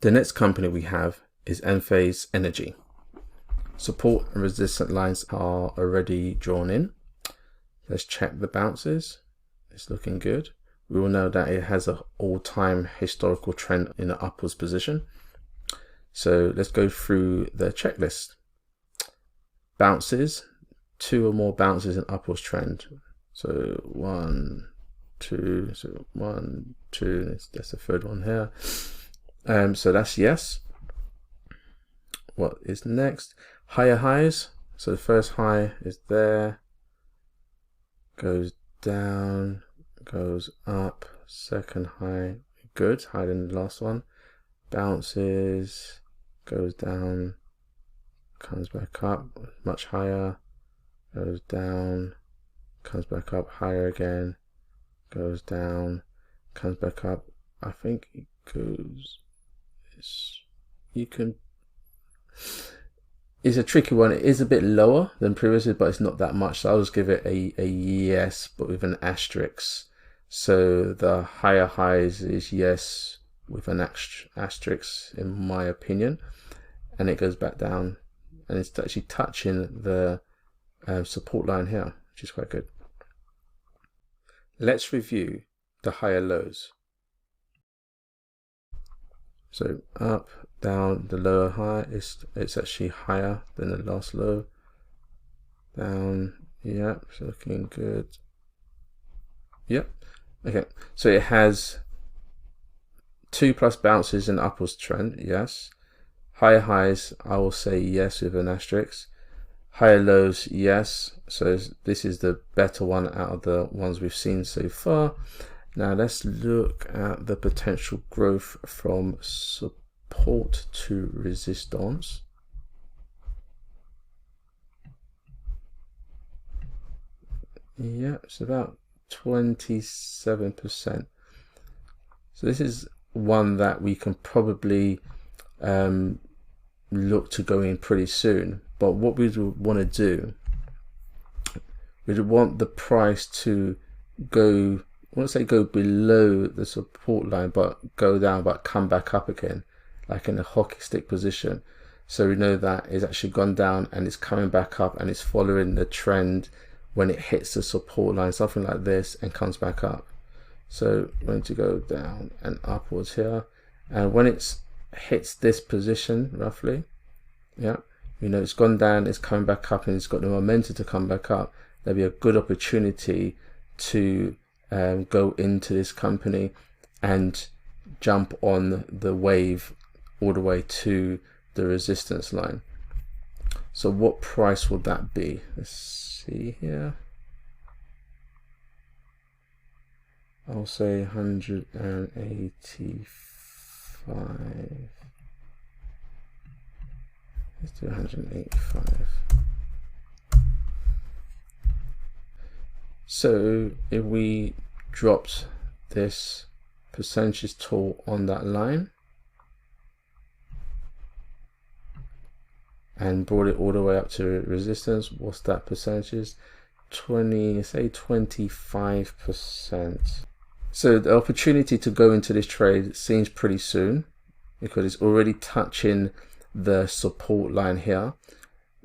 The next company we have is ENPH Energy. Support and resistance lines are already drawn in. Let's check the bounces. It's looking good. We will know that it has an all-time historical trend in an upwards position. So let's go through the checklist. Bounces, 2 or more bounces in upwards trend. So 1, 2, so 1, 2, that's the third one here. So that's yes. What is next? Higher highs. So the first high is there, goes down, goes up, second high, good, higher than the last one, bounces, goes down, comes back up, much higher, goes down, comes back up, higher again, goes down, comes back up. I think it goes, it's a tricky one. It is a bit lower than previously, but it's not that much. So I'll just give it a yes, but with an asterisk. So the higher highs is yes with an asterisk in my opinion, and it goes back down, and it's actually touching the support line here, which is quite good. Let's review the higher lows. So up, down, the lower high it's actually higher than the last low. Down, yep, it's looking good. Yep, okay. So it has 2+ bounces in upwards trend, yes. Higher highs, I will say yes with an asterisk. Higher lows, yes. So this is the better one out of the ones we've seen so far. Now let's look at the potential growth from support to resistance. Yeah, it's about 27%. So this is one that we can probably look to go in pretty soon. But what we would want to do, we'd want the price to go, I won't say go below the support line, but go down, but come back up again, like in a hockey stick position. So we know that it's actually gone down and it's coming back up and it's following the trend when it hits the support line, something like this, and comes back up. So we're going to go down and upwards here. And when it hits this position, roughly, yeah, you know, it's gone down, it's coming back up, and it's got the momentum to come back up. There'll be a good opportunity to go into this company and jump on the wave all the way to the resistance line. So what price would that be? Let's see here. I'll say 185. Let's do 185. So if we dropped this percentage tool on that line and brought it all the way up to resistance, what's that percentage? 25%. So the opportunity to go into this trade seems pretty soon because it's already touching the support line here.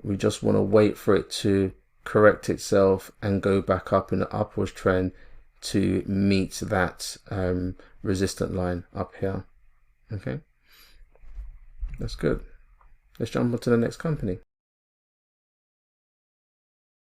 We just want to wait for it to correct itself and go back up in an upwards trend to meet that resistant line up here. Okay, that's good. Let's jump on to the next company.